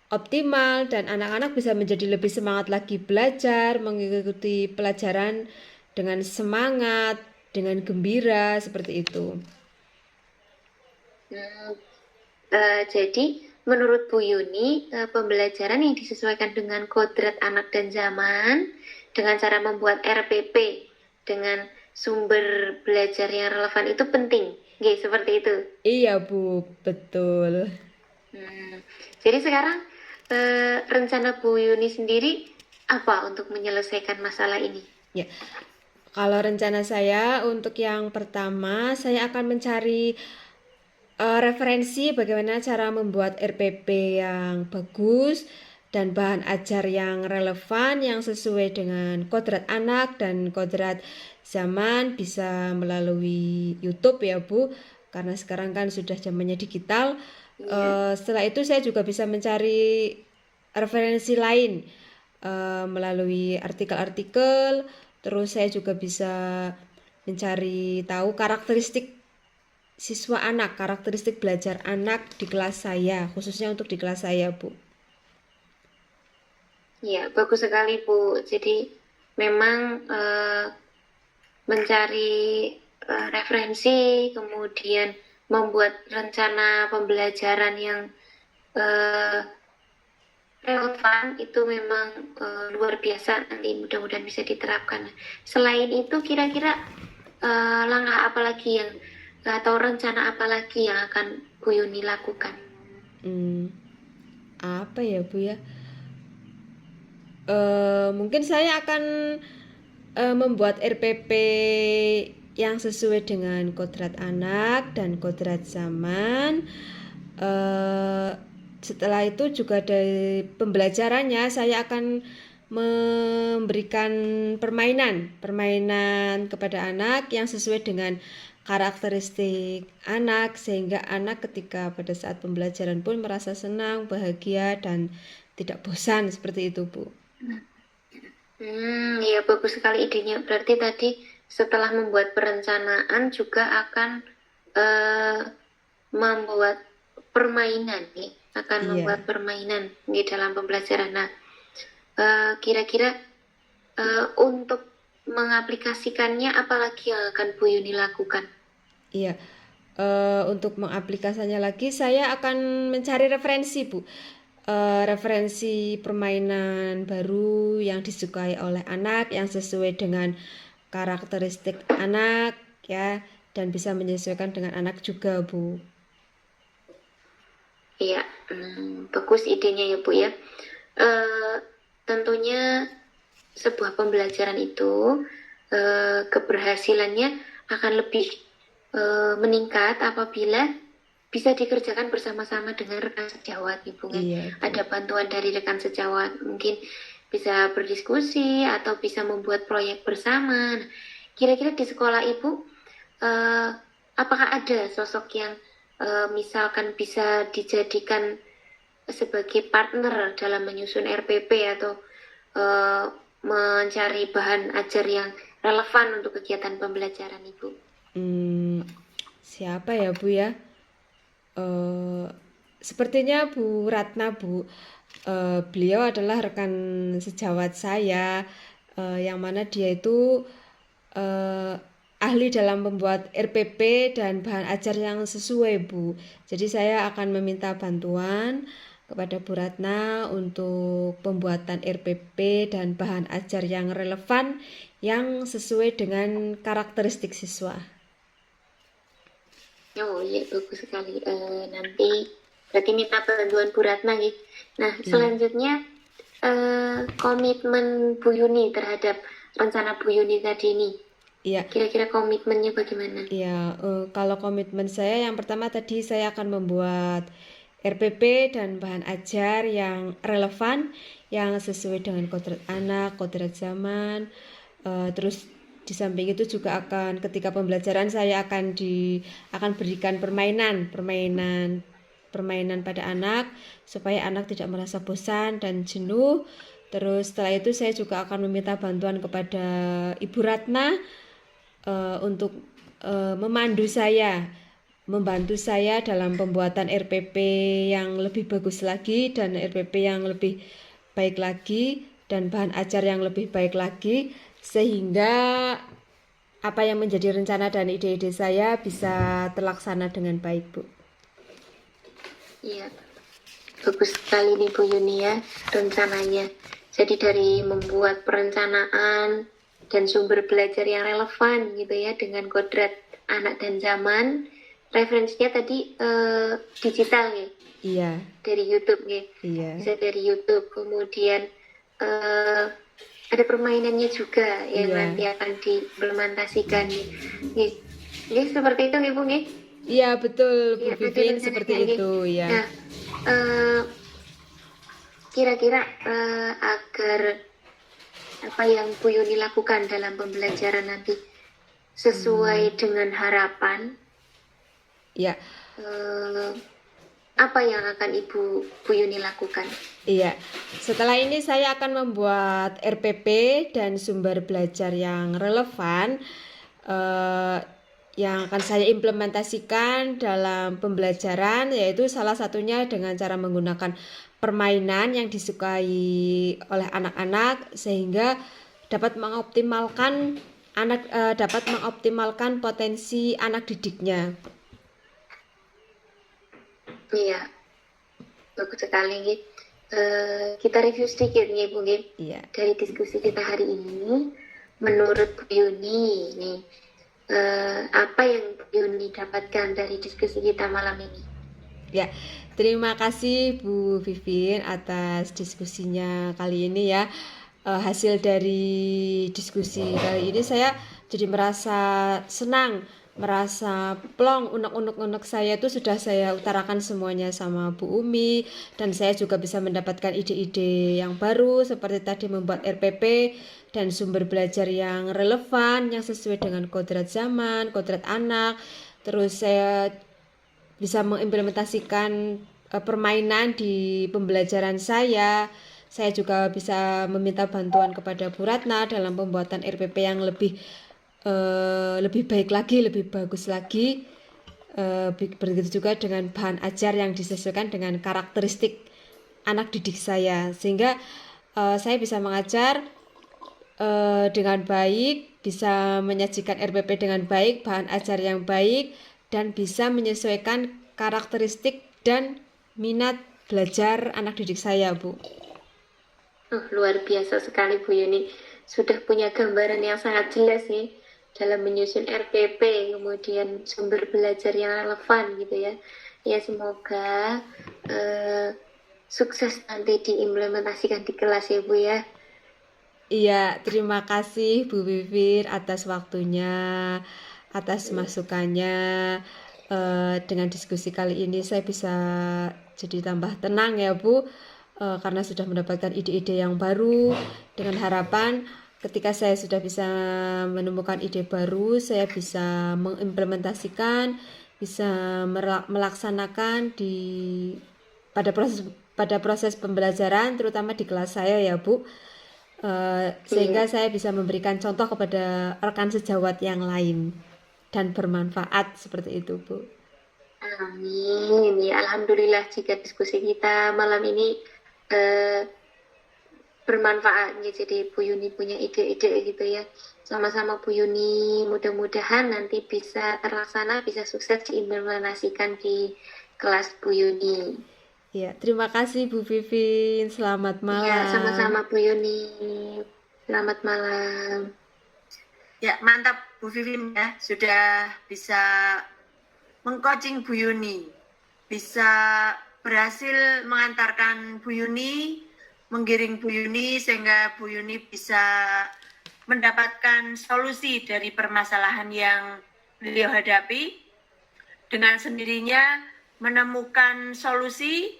optimal dan anak-anak bisa menjadi lebih semangat lagi belajar, mengikuti pelajaran dengan semangat, dengan gembira seperti itu. Jadi menurut Bu Yuni, pembelajaran yang disesuaikan dengan kodrat anak dan zaman dengan cara membuat RPP dengan sumber belajar yang relevan itu penting. Nggih, seperti itu. Iya Bu, betul. Jadi sekarang rencana Bu Yuni sendiri apa untuk menyelesaikan masalah ini? Ya, kalau rencana saya untuk yang pertama, saya akan mencari referensi bagaimana cara membuat RPP yang bagus dan bahan ajar yang relevan yang sesuai dengan kodrat anak dan kodrat zaman, bisa melalui YouTube ya Bu, karena sekarang kan sudah zamannya digital. Setelah itu saya juga bisa mencari referensi lain melalui artikel-artikel. Terus saya juga bisa mencari tahu karakteristik siswa anak, karakteristik belajar anak di kelas saya, khususnya untuk di kelas saya, Bu. Ya, bagus sekali Bu. Jadi memang mencari referensi, kemudian membuat rencana pembelajaran yang relevan itu memang luar biasa, nanti mudah-mudahan bisa diterapkan. Selain itu kira-kira langkah apa lagi yang atau rencana apa lagi yang akan Bu Yuni lakukan? Apa ya Bu ya? Mungkin saya akan membuat RPP yang sesuai dengan kodrat anak dan kodrat zaman. Setelah itu juga dari pembelajarannya saya akan memberikan permainan kepada anak yang sesuai dengan karakteristik anak, sehingga anak ketika pada saat pembelajaran pun merasa senang, bahagia, dan tidak bosan, seperti itu Bu. Ya bagus sekali idenya. Berarti tadi setelah membuat perencanaan juga akan membuat permainan nih, membuat permainan di dalam pembelajaran. Nah, kira-kira untuk mengaplikasikannya apalagi yang akan Bu Yuni lakukan? Iya, untuk mengaplikasikannya lagi saya akan mencari referensi Bu. Referensi permainan baru yang disukai oleh anak, yang sesuai dengan karakteristik anak ya, dan bisa menyesuaikan dengan anak juga Bu. Iya, bagus idenya ya Bu ya. Tentunya sebuah pembelajaran itu keberhasilannya akan lebih meningkat apabila bisa dikerjakan bersama-sama dengan rekan sejawat Ibu kan. Iya, ada bantuan dari rekan sejawat, mungkin bisa berdiskusi atau bisa membuat proyek bersama. Nah, kira-kira di sekolah Ibu apakah ada sosok yang misalkan bisa dijadikan sebagai partner dalam menyusun RPP atau mencari bahan ajar yang relevan untuk kegiatan pembelajaran Ibu? Siapa ya Bu ya? Sepertinya Bu Ratna Bu. Beliau adalah rekan sejawat saya, yang mana dia itu ahli dalam membuat RPP dan bahan ajar yang sesuai Bu. Jadi saya akan meminta bantuan kepada Bu Ratna untuk pembuatan RPP dan bahan ajar yang relevan yang sesuai dengan karakteristik siswa. Oh iya, bagus sekali. Nanti berarti minta bantuan Bu Ratna gitu. Nah, selanjutnya komitmen Bu Yuni terhadap rencana Bu Yuni tadi ini. Iya. Kira-kira komitmennya bagaimana? Iya, kalau komitmen saya yang pertama tadi saya akan membuat RPP dan bahan ajar yang relevan, yang sesuai dengan kodrat anak, kodrat zaman. Terus di samping itu juga akan ketika pembelajaran saya akan berikan permainan permainan pada anak supaya anak tidak merasa bosan dan jenuh. Terus setelah itu saya juga akan meminta bantuan kepada Ibu Ratna untuk membantu saya dalam pembuatan RPP yang lebih bagus lagi dan RPP yang lebih baik lagi dan bahan ajar yang lebih baik lagi, sehingga apa yang menjadi rencana dan ide-ide saya bisa terlaksana dengan baik, Bu. Iya, bagus sekali nih Bu Yuni ya rencananya. Jadi dari membuat perencanaan dan sumber belajar yang relevan gitu ya dengan kodrat anak dan zaman. Referensinya tadi digital nih. Iya. Dari YouTube nih. Iya. Bisa dari YouTube. Kemudian ada permainannya juga yang nanti akan diimplementasikan nih. Seperti itu nih Bu nih. Iya betul Bu Vivin, seperti itu ya. Nah, kira-kira agar apa yang Bu Yuni lakukan dalam pembelajaran nanti sesuai dengan harapan, ya. Apa yang akan Bu Yuni lakukan? Iya, setelah ini saya akan membuat RPP dan sumber belajar yang relevan yang akan saya implementasikan dalam pembelajaran, yaitu salah satunya dengan cara menggunakan permainan yang disukai oleh anak-anak sehingga dapat mengoptimalkan potensi anak didiknya. Iya, bagus sekali. Kita review sedikit nih Bu Gim. Iya. Dari diskusi kita hari ini, menurut Bu Yuni nih, apa yang Bu Yuni dapatkan dari diskusi kita malam ini? Ya, terima kasih Bu Vivin atas diskusinya kali ini ya. Hasil dari diskusi kali ini saya jadi merasa senang, merasa plong, unek-unek saya itu sudah saya utarakan semuanya sama Bu Umi, dan saya juga bisa mendapatkan ide-ide yang baru seperti tadi membuat RPP dan sumber belajar yang relevan yang sesuai dengan kodrat zaman, kodrat anak. Terus saya bisa mengimplementasikan permainan di pembelajaran saya. Saya juga bisa meminta bantuan kepada Bu Ratna dalam pembuatan RPP yang lebih baik lagi, lebih bagus lagi. Begitu juga dengan bahan ajar yang disesuaikan dengan karakteristik anak didik saya, sehingga saya bisa mengajar dengan baik, bisa menyajikan RPP dengan baik, bahan ajar yang baik, dan bisa menyesuaikan karakteristik dan minat belajar anak didik saya, Bu. Luar biasa sekali Bu Yuni, sudah punya gambaran yang sangat jelas nih dalam menyusun RPP, kemudian sumber belajar yang relevan gitu ya. Ya semoga sukses nanti diimplementasikan di kelas ya Bu ya. Iya, terima kasih Bu Vivir atas waktunya, atas masukannya. Dengan diskusi kali ini saya bisa jadi tambah tenang ya Bu, karena sudah mendapatkan ide-ide yang baru, dengan harapan ketika saya sudah bisa menemukan ide baru, saya bisa mengimplementasikan, bisa melaksanakan pada proses pembelajaran, terutama di kelas saya ya Bu, sehingga saya bisa memberikan contoh kepada rekan sejawat yang lain dan bermanfaat seperti itu Bu. Amin. Ya, alhamdulillah jika diskusi kita malam ini bermanfaat. Jadi Bu Yuni punya ide-ide gitu ya. Sama-sama Bu Yuni, mudah-mudahan nanti bisa terlaksana, bisa sukses diimplementasikan di kelas Bu Yuni. Ya, terima kasih Bu Vivin. Selamat malam. Ya, sama-sama Bu Yuni. Selamat malam. Ya, mantap Bu Vivin ya, sudah bisa mengcoaching Bu Yuni, bisa berhasil mengantarkan Bu Yuni, menggiring Bu Yuni sehingga Bu Yuni bisa mendapatkan solusi dari permasalahan yang beliau hadapi, dengan sendirinya menemukan solusi,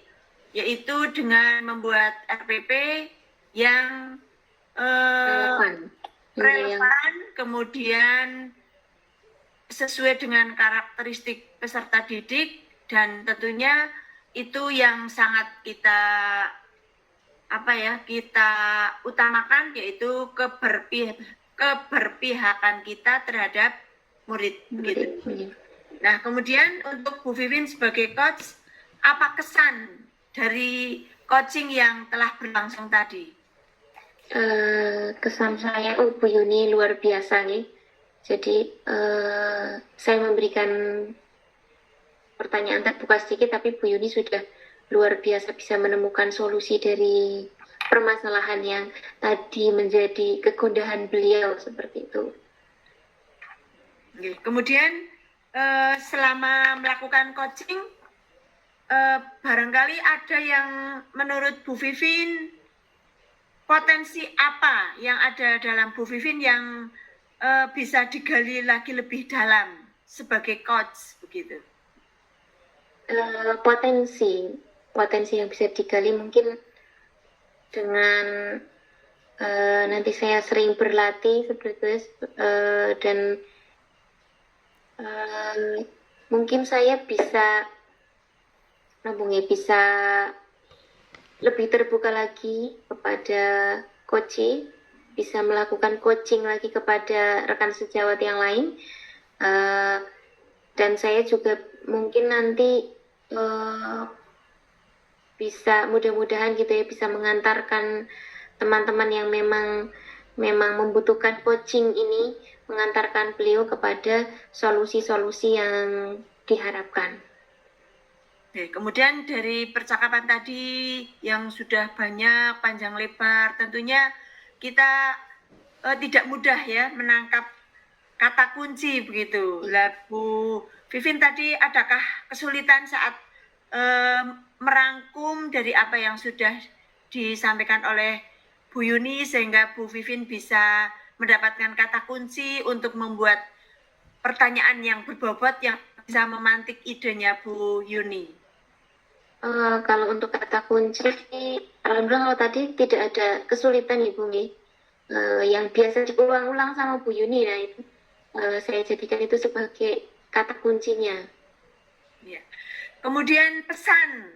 yaitu dengan membuat RPP yang relevan, kemudian sesuai dengan karakteristik peserta didik, dan tentunya itu yang sangat kita kita utamakan, yaitu keberpihakan kita terhadap murid gitu. Nah, kemudian untuk Bu Vivin sebagai coach, apa kesan dari coaching yang telah berlangsung tadi? Kesan saya, Bu Yuni luar biasa nih. Jadi saya memberikan pertanyaan terbuka sedikit, tapi Bu Yuni sudah luar biasa bisa menemukan solusi dari permasalahan yang tadi menjadi kegundahan beliau seperti itu. Kemudian selama melakukan coaching, barangkali ada yang menurut Bu Vivin, potensi apa yang ada dalam Bu Vivin yang bisa digali lagi lebih dalam sebagai coach begitu? Potensi yang bisa digali mungkin dengan nanti saya sering berlatih seperti itu, dan mungkin saya bisa lebih terbuka lagi kepada coaching, bisa melakukan coaching lagi kepada rekan sejawat yang lain, dan saya juga mungkin nanti bisa mudah-mudahan gitu ya, bisa mengantarkan teman-teman yang memang membutuhkan coaching ini, mengantarkan beliau kepada solusi-solusi yang diharapkan. Oke, kemudian dari percakapan tadi yang sudah banyak panjang lebar, tentunya kita tidak mudah ya menangkap kata kunci begitu. Lah Bu Vivin tadi, adakah kesulitan saat merangkum dari apa yang sudah disampaikan oleh Bu Yuni sehingga Bu Vivin bisa mendapatkan kata kunci untuk membuat pertanyaan yang berbobot yang bisa memantik idenya Bu Yuni? Kalau untuk kata kunci, alhamdulillah kalau tadi tidak ada kesulitan Ibu nih. Yang biasa diulang-ulang sama Bu Yuni, nah itu saya jadikan itu sebagai kata kuncinya. Ya. Kemudian pesan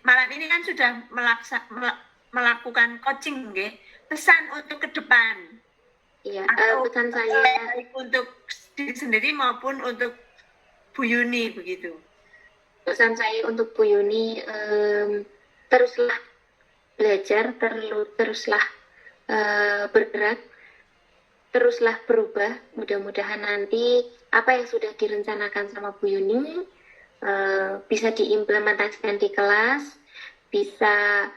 malam ini kan sudah melakukan coaching, nggih. Pesan untuk ke depan. Iya, pesan saya untuk diri sendiri maupun untuk Bu Yuni begitu. Pesan saya untuk Bu Yuni, teruslah belajar, teruslah bergerak, teruslah berubah. Mudah-mudahan nanti apa yang sudah direncanakan sama Bu Yuni bisa diimplementasikan di kelas, bisa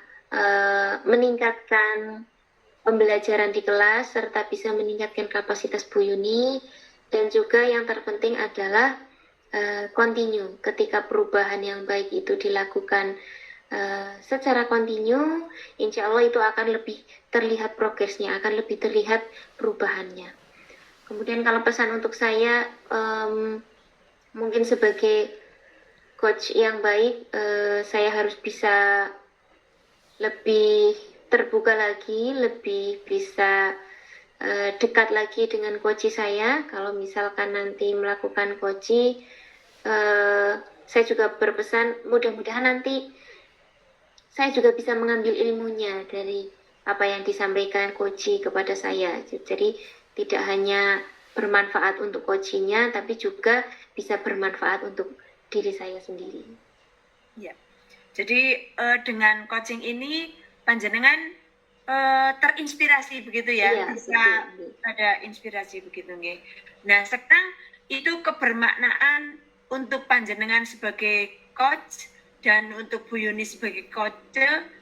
meningkatkan pembelajaran di kelas, serta bisa meningkatkan kapasitas Bu Yuni. Dan juga yang terpenting adalah continue. Ketika perubahan yang baik itu dilakukan secara kontinu, insya Allah itu akan lebih terlihat progresnya, akan lebih terlihat perubahannya. Kemudian kalau pesan untuk saya, mungkin sebagai coach yang baik, saya harus bisa lebih terbuka lagi, lebih bisa dekat lagi dengan coach saya. Kalau misalkan nanti melakukan coaching, saya juga berpesan mudah-mudahan nanti saya juga bisa mengambil ilmunya dari apa yang disampaikan coach kepada saya. Jadi tidak hanya bermanfaat untuk coachingnya, tapi juga bisa bermanfaat untuk diri saya sendiri. Ya. Jadi dengan coaching ini panjenengan terinspirasi begitu ya, bisa ada inspirasi begitu nggih. Nah, sekarang itu kebermaknaan untuk panjenengan sebagai coach dan untuk Bu Yuni sebagai coach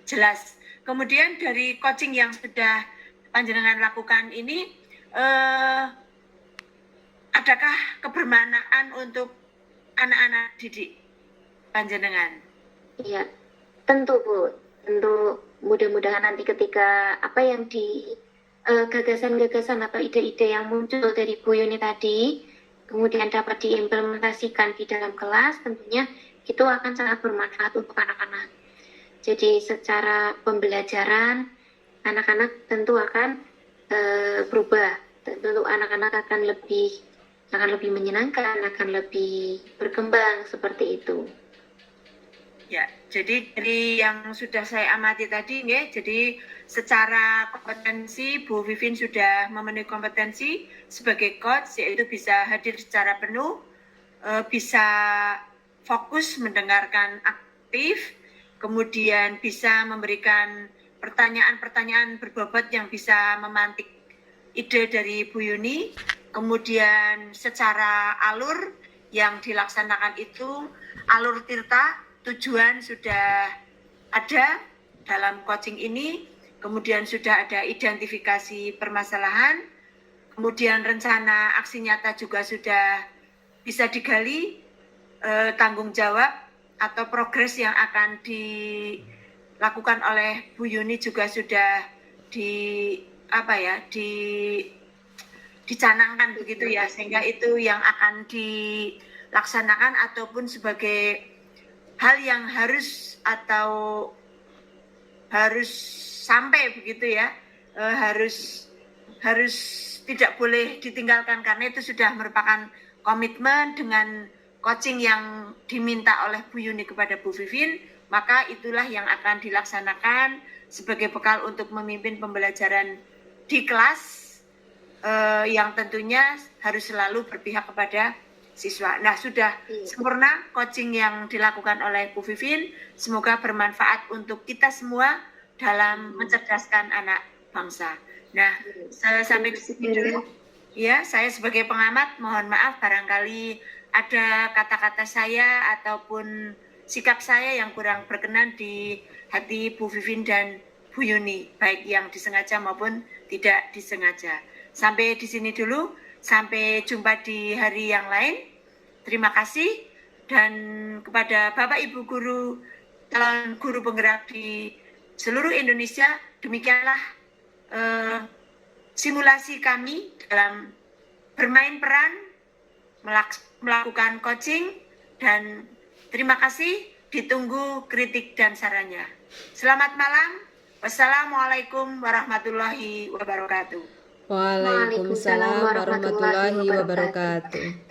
jelas. Kemudian dari coaching yang sudah panjenengan lakukan ini, adakah kebermaknaan untuk anak-anak didik panjenengan? Iya, tentu Bu. Tentu mudah-mudahan nanti ketika apa yang gagasan-gagasan atau ide-ide yang muncul dari Bu Yuni tadi kemudian dapat diimplementasikan di dalam kelas, tentunya itu akan sangat bermanfaat untuk anak-anak. Jadi secara pembelajaran anak-anak tentu akan berubah. Tentu anak-anak akan lebih akan lebih menyenangkan, akan lebih berkembang seperti itu. Ya, jadi dari yang sudah saya amati tadi, nggih, jadi secara kompetensi Bu Vivin sudah memenuhi kompetensi sebagai coach, yaitu bisa hadir secara penuh, bisa fokus mendengarkan aktif, kemudian bisa memberikan pertanyaan-pertanyaan berbobot yang bisa memantik ide dari Bu Yuni, kemudian secara alur yang dilaksanakan itu alur tirta, tujuan sudah ada dalam coaching ini, kemudian sudah ada identifikasi permasalahan, kemudian rencana aksi nyata juga sudah bisa digali, tanggung jawab atau progres yang akan dilakukan oleh Bu Yuni juga sudah dicanangkan begitu ya, sehingga itu yang akan dilaksanakan ataupun sebagai hal yang harus sampai begitu ya, harus tidak boleh ditinggalkan karena itu sudah merupakan komitmen dengan coaching yang diminta oleh Bu Yuni kepada Bu Vivin, maka itulah yang akan dilaksanakan sebagai bekal untuk memimpin pembelajaran di kelas, yang tentunya harus selalu berpihak kepada siswa. Nah, sudah sempurna coaching yang dilakukan oleh Bu Vivin. Semoga bermanfaat untuk kita semua dalam mencerdaskan anak bangsa. Nah, sampai di sini dulu. Ya, saya sebagai pengamat mohon maaf barangkali ada kata-kata saya ataupun sikap saya yang kurang berkenan di hati Bu Vivin dan Bu Yuni, baik yang disengaja maupun tidak disengaja. Sampai di sini dulu. Sampai jumpa di hari yang lain. Terima kasih, dan kepada Bapak Ibu guru, calon guru penggerak di seluruh Indonesia, demikianlah simulasi kami dalam bermain peran melakukan coaching, dan terima kasih, ditunggu kritik dan sarannya. Selamat malam. Wassalamualaikum warahmatullahi wabarakatuh. Waalaikumsalam warahmatullahi wabarakatuh.